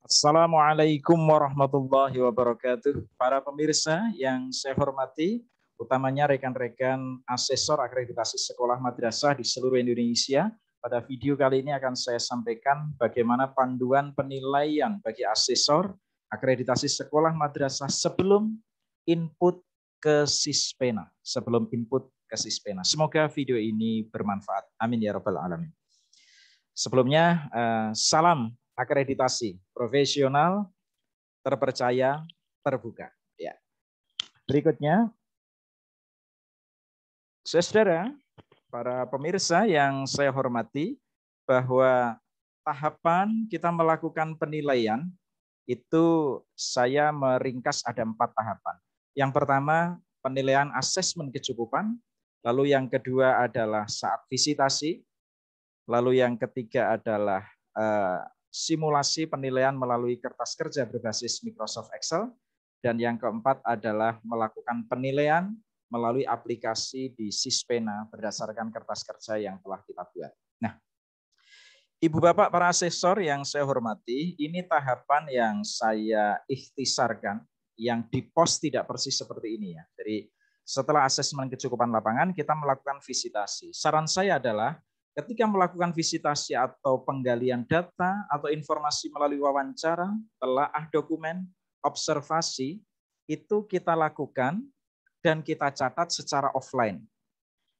Assalamualaikum warahmatullahi wabarakatuh. Para pemirsa yang saya hormati, utamanya rekan-rekan asesor akreditasi sekolah madrasah di seluruh Indonesia. Pada video kali ini akan saya sampaikan bagaimana panduan penilaian bagi asesor akreditasi sekolah madrasah sebelum input ke Sispena. Semoga video ini bermanfaat. Amin ya rabbal alamin. Sebelumnya, salam akreditasi profesional, terpercaya, terbuka. Ya. Berikutnya, saudara, para pemirsa yang saya hormati, bahwa tahapan kita melakukan penilaian itu saya meringkas ada 4 tahapan. Yang pertama, penilaian asesmen kecukupan, lalu yang kedua adalah saat visitasi, lalu yang ketiga adalah simulasi penilaian melalui kertas kerja berbasis Microsoft Excel, dan yang keempat adalah melakukan penilaian melalui aplikasi di Sispena berdasarkan kertas kerja yang telah kita buat. Nah, Ibu Bapak para asesor yang saya hormati, ini tahapan yang saya ikhtisarkan, yang di pos tidak persis seperti ini ya. Jadi setelah asesmen kecukupan lapangan, kita melakukan visitasi. Saran saya adalah ketika melakukan visitasi atau penggalian data atau informasi melalui wawancara, telaah dokumen, observasi, itu kita lakukan dan kita catat secara offline.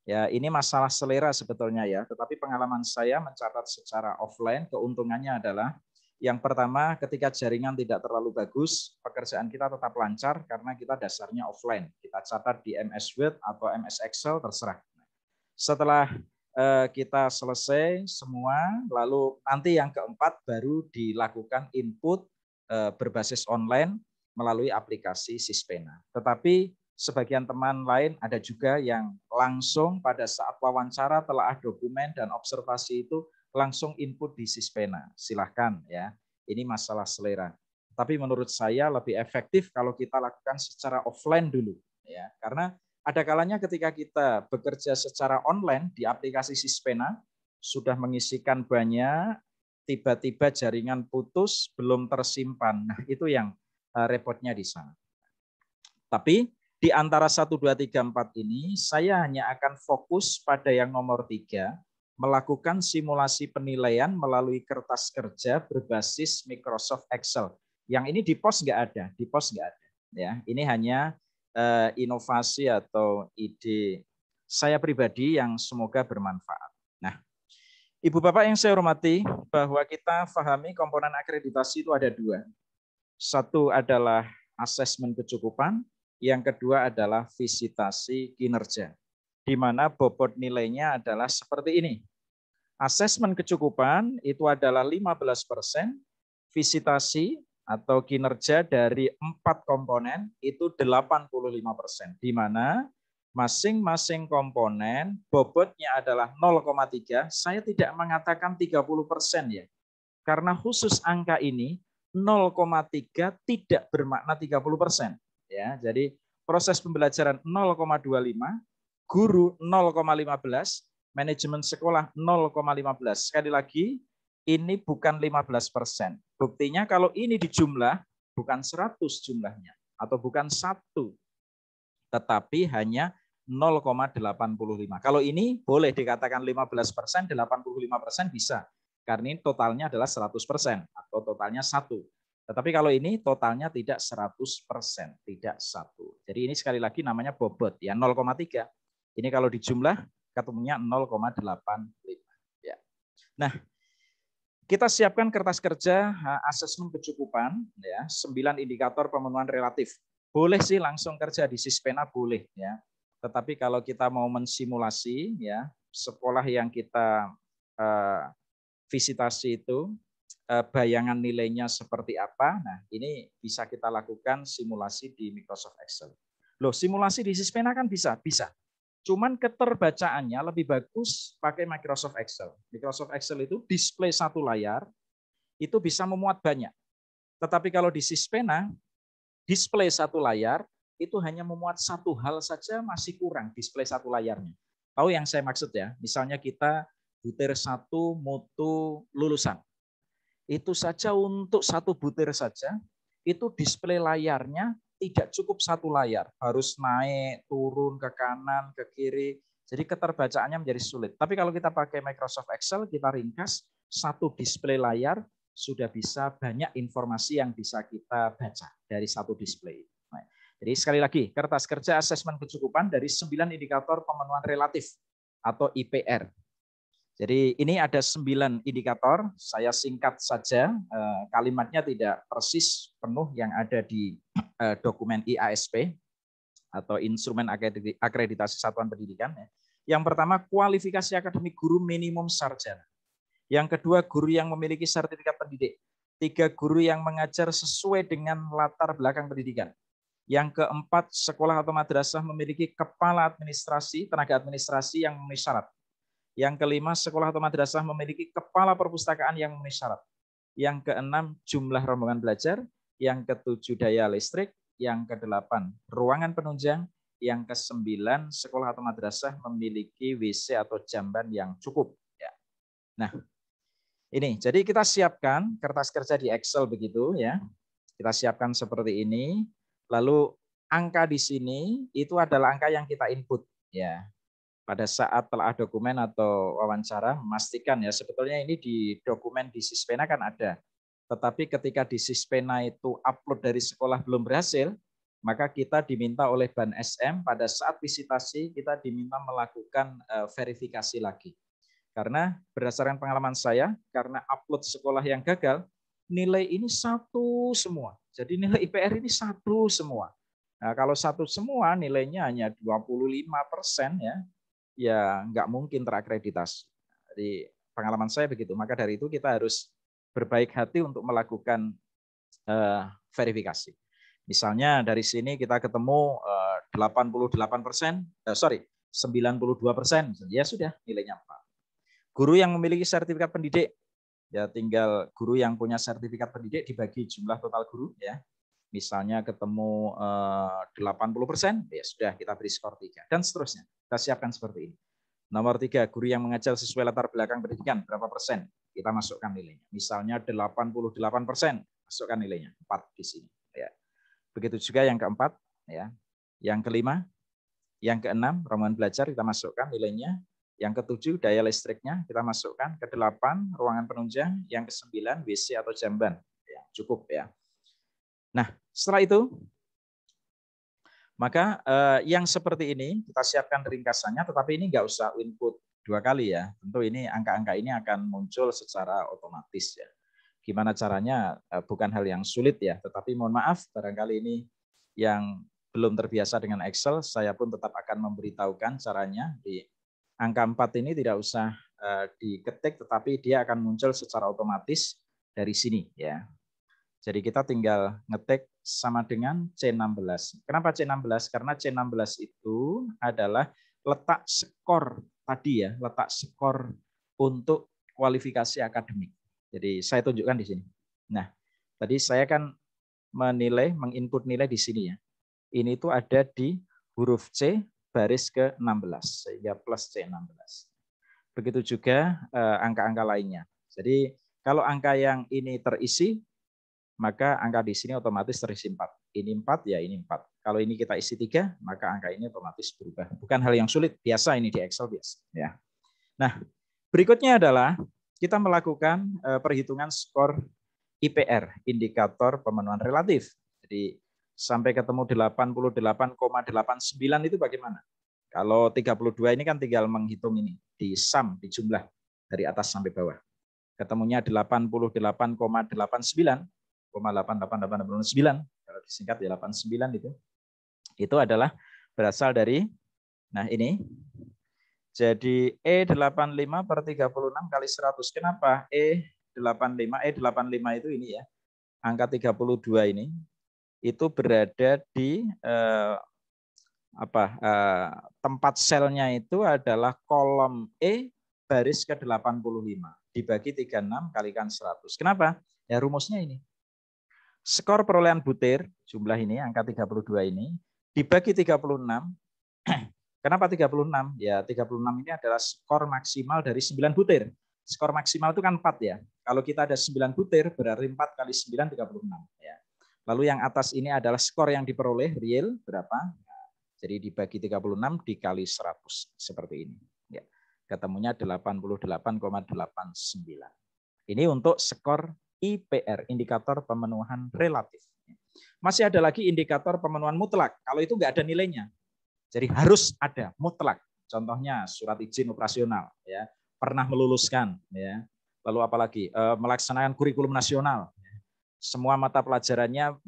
Ya, ini masalah selera sebetulnya ya, tetapi pengalaman saya mencatat secara offline, keuntungannya adalah yang pertama, ketika jaringan tidak terlalu bagus, pekerjaan kita tetap lancar karena kita dasarnya offline. Kita catat di MS Word atau MS Excel, terserah. Setelah kita selesai semua, lalu nanti yang keempat baru dilakukan input berbasis online melalui aplikasi Sispena. Tetapi sebagian teman lain ada juga yang langsung pada saat wawancara, telaah dokumen dan observasi itu langsung input di Sispena. Silahkan ya, ini masalah selera. Tapi menurut saya lebih efektif kalau kita lakukan secara offline dulu, ya, karena ada kalanya ketika kita bekerja secara online di aplikasi Sispena, sudah mengisikan banyak, tiba-tiba jaringan putus, belum tersimpan. Nah, itu yang repotnya di sana. Tapi di antara 1, 2, 3, 4 ini, saya hanya akan fokus pada yang nomor 3, melakukan simulasi penilaian melalui kertas kerja berbasis Microsoft Excel. Yang ini di pos nggak ada, Ya, ini hanya inovasi atau ide saya pribadi yang semoga bermanfaat. Nah, Ibu Bapak yang saya hormati, bahwa kita pahami komponen akreditasi itu ada 2. Satu adalah asesmen kecukupan, yang kedua adalah visitasi kinerja, di mana bobot nilainya adalah seperti ini. Asesmen kecukupan itu adalah 15%, visitasi atau kinerja dari 4 komponen itu 85%, di mana masing-masing komponen bobotnya adalah 0,3. Saya tidak mengatakan 30% ya, karena khusus angka ini 0,3 tidak bermakna 30%. Ya, jadi proses pembelajaran 0,25, guru 0,15, manajemen sekolah 0,15. Sekali lagi, ini bukan 15%. Buktinya kalau ini dijumlah, bukan 100 jumlahnya, atau bukan 1, tetapi hanya 0,85. Kalau ini boleh dikatakan 15%, 85% bisa. Karena ini totalnya adalah 100% atau totalnya 1. Tetapi kalau ini totalnya tidak 100%, tidak 1. Jadi ini sekali lagi namanya bobot, ya 0,3. Ini kalau dijumlah ketemunya 0,85. Ya. Nah, kita siapkan kertas kerja asesmen kecukupan, ya 9 indikator pemenuhan relatif. Boleh sih langsung kerja di Sispena, boleh ya. Tetapi kalau kita mau mensimulasi ya sekolah yang kita visitasi itu, bayangan nilainya seperti apa. Nah, ini bisa kita lakukan simulasi di Microsoft Excel. Loh, simulasi di Sispena kan bisa. Cuman keterbacaannya lebih bagus pakai Microsoft Excel. Microsoft Excel itu display satu layar, itu bisa memuat banyak. Tetapi kalau di Sispena, display satu layar, itu hanya memuat satu hal saja masih kurang display satu layarnya. Tahu yang saya maksud ya? Misalnya kita butir 1 mutu lulusan. Itu saja untuk 1 butir saja, itu display layarnya tidak cukup 1 layar. Harus naik, turun, ke kanan, ke kiri. Jadi keterbacaannya menjadi sulit. Tapi kalau kita pakai Microsoft Excel, kita ringkas, 1 display layar, sudah bisa banyak informasi yang bisa kita baca dari 1 display. Nah, jadi sekali lagi, kertas kerja asesmen kecukupan dari 9 indikator pemenuhan relatif atau IPR. Jadi ini ada 9 indikator, saya singkat saja, kalimatnya tidak persis penuh yang ada di dokumen IASP atau Instrumen Akreditasi Satuan Pendidikan. Yang pertama, kualifikasi akademik guru minimum sarjana. Yang kedua, guru yang memiliki sertifikat pendidik. 3, guru yang mengajar sesuai dengan latar belakang pendidikan. Yang keempat, sekolah atau madrasah memiliki kepala administrasi, tenaga administrasi yang memenuhi syarat. Yang kelima, sekolah atau madrasah memiliki kepala perpustakaan yang memenuhi syarat. Yang keenam, jumlah rombongan belajar. Yang ketujuh, daya listrik. Yang kedelapan, ruangan penunjang. Yang kesembilan, sekolah atau madrasah memiliki WC atau jamban yang cukup. Nah, ini. Jadi kita siapkan kertas kerja di Excel begitu ya. Kita siapkan seperti ini. Lalu angka di sini itu adalah angka yang kita input ya. Pada saat telah dokumen atau wawancara, memastikan ya sebetulnya ini di dokumen di Sispena kan ada. Tetapi ketika di Sispena itu upload dari sekolah belum berhasil, maka kita diminta oleh Ban SM pada saat visitasi kita diminta melakukan verifikasi lagi. Karena berdasarkan pengalaman saya, karena upload sekolah yang gagal, nilai ini satu semua. Jadi nilai IPR ini satu semua. Nah, kalau satu semua nilainya hanya 25% ya nggak mungkin terakreditasi. Jadi pengalaman saya begitu. Maka dari itu kita harus berbaik hati untuk melakukan verifikasi. Misalnya dari sini kita ketemu 88%, 92%, ya sudah nilainya 4. Guru yang memiliki sertifikat pendidik, ya tinggal guru yang punya sertifikat pendidik dibagi jumlah total guru ya. Misalnya ketemu 80%, ya sudah kita beri skor 3 dan seterusnya. Kita siapkan seperti ini. Nomor 3, guru yang mengajar sesuai latar belakang pendidikan berapa persen? Kita masukkan nilainya. Misalnya 88%, masukkan nilainya 4 di sini. Ya. Begitu juga yang keempat, ya. Yang kelima, yang keenam, rombongan belajar kita masukkan nilainya. Yang ketujuh, daya listriknya kita masukkan. Ke-8, ruangan penunjang. Yang ke-9, WC atau jamban. Ya, cukup ya. Nah, setelah itu, maka yang seperti ini kita siapkan ringkasannya, tetapi ini nggak usah input 2 kali ya. Tentu ini angka-angka ini akan muncul secara otomatis ya. Gimana caranya bukan hal yang sulit ya, tetapi mohon maaf barangkali ini yang belum terbiasa dengan Excel, saya pun tetap akan memberitahukan caranya. Di angka 4 ini tidak usah diketik, tetapi dia akan muncul secara otomatis dari sini ya. Jadi kita tinggal ngetik sama dengan C16. Kenapa C16? Karena C16 itu adalah letak skor tadi ya, letak skor untuk kualifikasi akademik. Jadi saya tunjukkan di sini. Nah, tadi saya kan menginput nilai di sini ya. Ini tuh ada di huruf C baris ke-16, sehingga plus C16. Begitu juga angka-angka lainnya. Jadi kalau angka yang ini terisi, maka angka di sini otomatis terisi 4. Ini 4, ya ini 4. Kalau ini kita isi 3, maka angka ini otomatis berubah. Bukan hal yang sulit, biasa ini di Excel biasa. Ya. Nah, berikutnya adalah kita melakukan perhitungan skor IPR, indikator pemenuhan relatif. Jadi sampai ketemu 88,89 itu bagaimana? Kalau 32 ini kan tinggal menghitung ini, di sum, di jumlah dari atas sampai bawah. Ketemunya 88,89, 8889 kalau disingkat ya 89 itu adalah berasal dari nah ini jadi E85 per 36 kali 100. Kenapa E85 itu ini ya angka 32 ini itu berada di tempat selnya itu adalah kolom E baris ke-85 dibagi 36 kalikan 100. Kenapa? Ya rumusnya ini. Skor perolehan butir, jumlah ini, angka 32 ini, dibagi 36. Kenapa 36? Ya 36 ini adalah skor maksimal dari 9 butir. Skor maksimal itu kan 4 ya. Kalau kita ada 9 butir, berarti 4 kali 9, 36. Ya. Lalu yang atas ini adalah skor yang diperoleh, real, berapa? Jadi dibagi 36 dikali 100. Seperti ini. Ya. Ketemunya 88,89. Ini untuk skor IPR, indikator pemenuhan relatif. Masih ada lagi indikator pemenuhan mutlak. Kalau itu nggak ada nilainya. Jadi harus ada, mutlak. Contohnya surat izin operasional, ya, pernah meluluskan, ya. Lalu apalagi melaksanakan kurikulum nasional, semua mata pelajarannya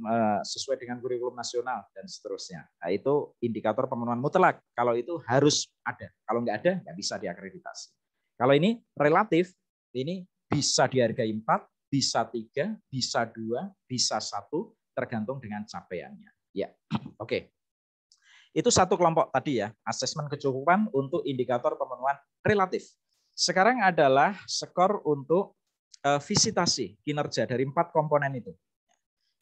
sesuai dengan kurikulum nasional dan seterusnya. Nah, itu indikator pemenuhan mutlak. Kalau itu harus ada, kalau nggak ada nggak bisa diakreditasi. Kalau ini relatif, ini bisa dihargai 4, bisa 3, bisa 2, bisa 1, tergantung dengan capaiannya. Ya, oke. Itu satu kelompok tadi ya, asesmen kecukupan untuk indikator pemenuhan relatif. Sekarang adalah skor untuk visitasi kinerja dari 4 komponen itu.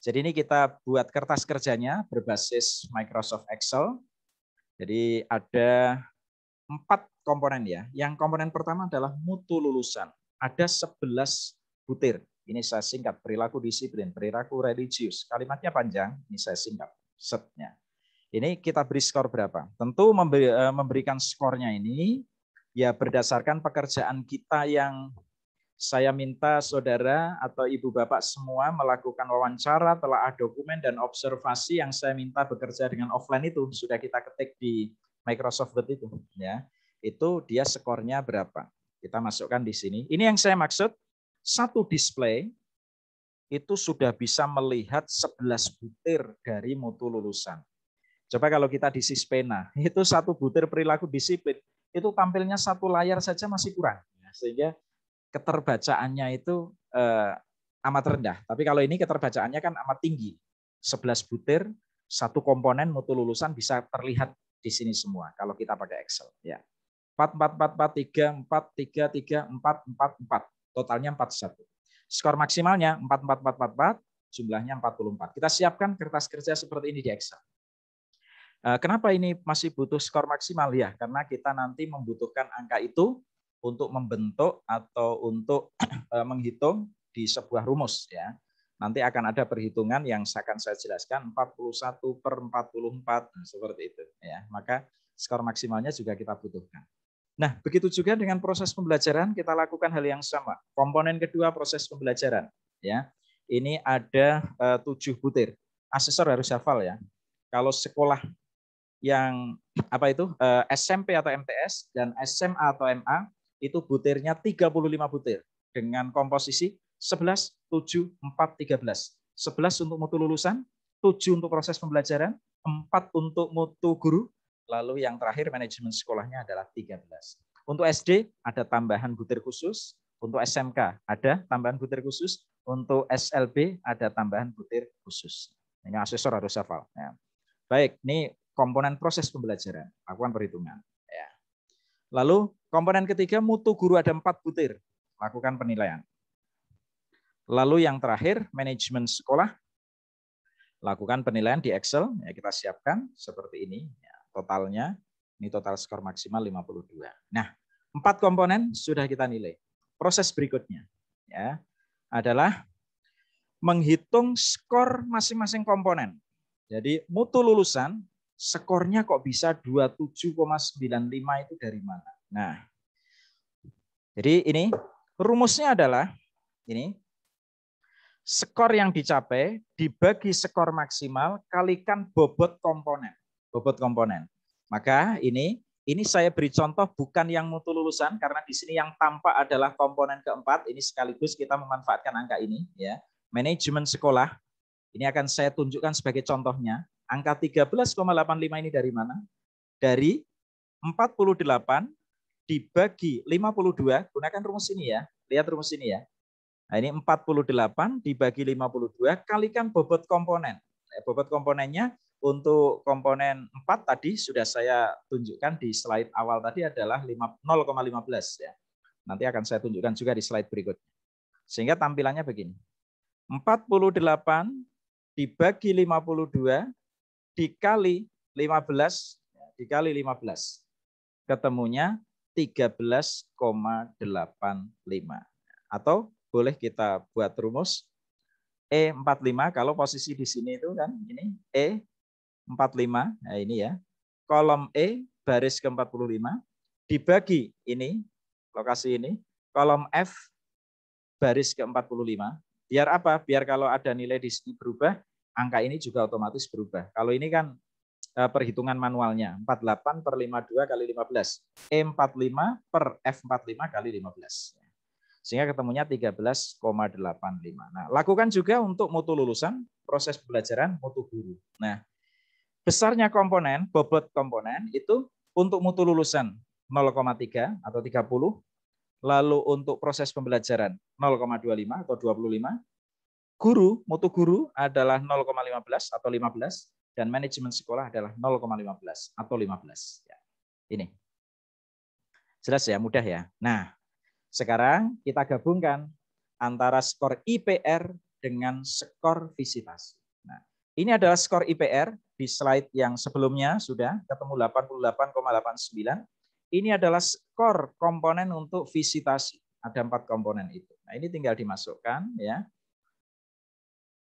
Jadi ini kita buat kertas kerjanya berbasis Microsoft Excel. Jadi ada 4 komponen ya. Yang komponen pertama adalah mutu lulusan. Ada 11 butir. Ini saya singkat, perilaku disiplin, perilaku religius. Kalimatnya panjang, ini saya singkat setnya. Ini kita beri skor berapa? Tentu memberikan skornya ini ya berdasarkan pekerjaan kita yang saya minta saudara atau ibu bapak semua melakukan wawancara, telaah dokumen dan observasi yang saya minta bekerja dengan offline itu sudah kita ketik di Microsoft Word itu, ya. Itu dia skornya berapa? Kita masukkan di sini. Ini yang saya maksud, satu display itu sudah bisa melihat 11 butir dari mutu lulusan. Coba kalau kita di Sispena, itu satu butir perilaku disiplin, itu tampilnya satu layar saja masih kurang. Sehingga keterbacaannya itu amat rendah. Tapi kalau ini keterbacaannya kan amat tinggi. 11 butir, satu komponen mutu lulusan bisa terlihat di sini semua kalau kita pakai Excel. Ya. 4, 4, 4, 4, 3, 4, 3, 3, 4, 4, 4. Totalnya 41. Skor maksimalnya 4, 4, 4, 4, 4, jumlahnya 44. Kita siapkan kertas kerja seperti ini di Excel. Kenapa ini masih butuh skor maksimal ya? Karena kita nanti membutuhkan angka itu untuk membentuk atau untuk menghitung di sebuah rumus ya. Nanti akan ada perhitungan yang akan saya jelaskan 41/44 seperti itu ya. Maka skor maksimalnya juga kita butuhkan. Nah, begitu juga dengan proses pembelajaran kita lakukan hal yang sama. Komponen kedua proses pembelajaran ya. Ini ada 7 butir. Asesor harus hafal ya. Kalau sekolah yang apa itu SMP atau MTS dan SMA atau MA itu butirnya 35 butir dengan komposisi 11, 7, 4, 13. 11 untuk mutu lulusan, 7 untuk proses pembelajaran, 4 untuk mutu guru, lalu yang terakhir manajemen sekolahnya adalah 13. Untuk SD ada tambahan butir khusus, untuk SMK ada tambahan butir khusus, untuk SLB ada tambahan butir khusus. Ini asesor harus hafal. Ya. Baik, ini komponen proses pembelajaran, lakukan perhitungan. Ya. Lalu komponen ketiga mutu guru ada 4 butir, lakukan penilaian. Lalu yang terakhir manajemen sekolah, lakukan penilaian di Excel, ya kita siapkan seperti ini. Ya, totalnya, ini total skor maksimal 52. Nah, 4 komponen sudah kita nilai. Proses berikutnya ya adalah menghitung skor masing-masing komponen. Jadi mutu lulusan skornya kok bisa 27,95 itu dari mana? Nah, jadi ini rumusnya adalah ini skor yang dicapai dibagi skor maksimal kalikan bobot komponen. Bobot komponen. Maka ini saya beri contoh bukan yang mutu lulusan karena di sini yang tampak adalah komponen keempat. Ini sekaligus kita memanfaatkan angka ini ya. Manajemen sekolah. Ini akan saya tunjukkan sebagai contohnya. Angka 13,85 ini dari mana? Dari 48 dibagi 52, gunakan rumus ini ya. Lihat rumus ini ya. Nah, ini 48 dibagi 52 kalikan bobot komponen. Bobot komponennya untuk komponen 4 tadi sudah saya tunjukkan di slide awal tadi adalah 0,15 ya. Nanti akan saya tunjukkan juga di slide berikutnya. Sehingga tampilannya begini. 48 dibagi 52 dikali 15 ketemunya 13,85 atau boleh kita buat rumus. E45 kalau posisi di sini itu kan ini E45. Nah ini ya. Kolom E baris ke-45 dibagi ini lokasi ini, kolom F baris ke-45. Biar apa? Biar kalau ada nilai di sini berubah, angka ini juga otomatis berubah. Kalau ini kan perhitungan manualnya 48 per 52 kali 15. E45 per F45 kali 15. Sehingga ketemunya 13,85. Nah, lakukan juga untuk mutu lulusan, proses pembelajaran, mutu guru. Nah, besarnya komponen, bobot komponen itu untuk mutu lulusan 0,3 atau 30, lalu untuk proses pembelajaran 0,25 atau 25, guru, mutu guru adalah 0,15 atau 15, dan manajemen sekolah adalah 0,15 atau 15. Ya. Ini. Jelas ya, mudah ya. Nah, sekarang kita gabungkan antara skor IPR dengan skor visitasi. Nah, ini adalah skor IPR di slide yang sebelumnya sudah ketemu 88,89. Ini adalah skor komponen untuk visitasi. Ada 4 komponen itu. Nah, ini tinggal dimasukkan ya.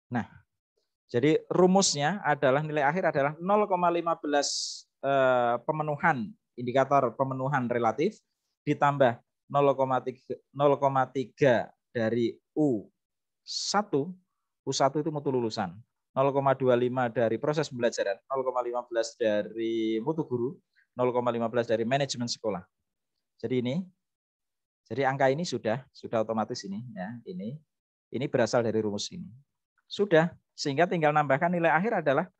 Nah, jadi rumusnya adalah nilai akhir adalah 0,15 pemenuhan indikator pemenuhan relatif ditambah 0,3 dari U1. U1 itu mutu lulusan. 0,25 dari proses pembelajaran, 0,15 dari mutu guru, 0,15 dari manajemen sekolah. Jadi ini, jadi angka ini sudah otomatis ini ya, ini berasal dari rumus ini. Sudah, sehingga tinggal nambahkan nilai akhir adalah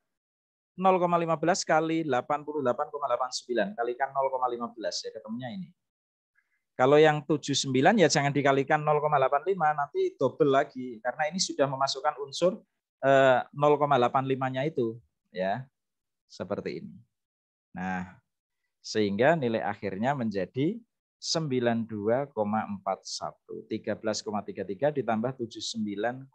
0,15 kali 88,89 kalikan 0,15 ya, ketemunya ini. Kalau yang 79 ya jangan dikalikan 0,85, nanti double lagi karena ini sudah memasukkan unsur 0,85-nya itu ya. Seperti ini. Nah, sehingga nilai akhirnya menjadi 92,41. 13,33 ditambah 79,08.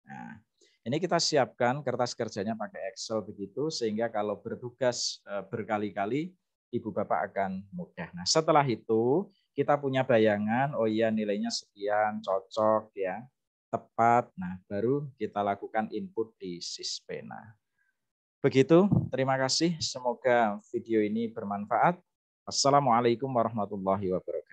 Nah, ini kita siapkan kertas kerjanya pakai Excel begitu sehingga kalau bertugas berkali-kali Ibu Bapak akan mudah. Nah, setelah itu kita punya bayangan, oh iya nilainya sekian, cocok ya, tepat. Nah, baru kita lakukan input di Sispena. Begitu, terima kasih. Semoga video ini bermanfaat. Assalamualaikum warahmatullahi wabarakatuh.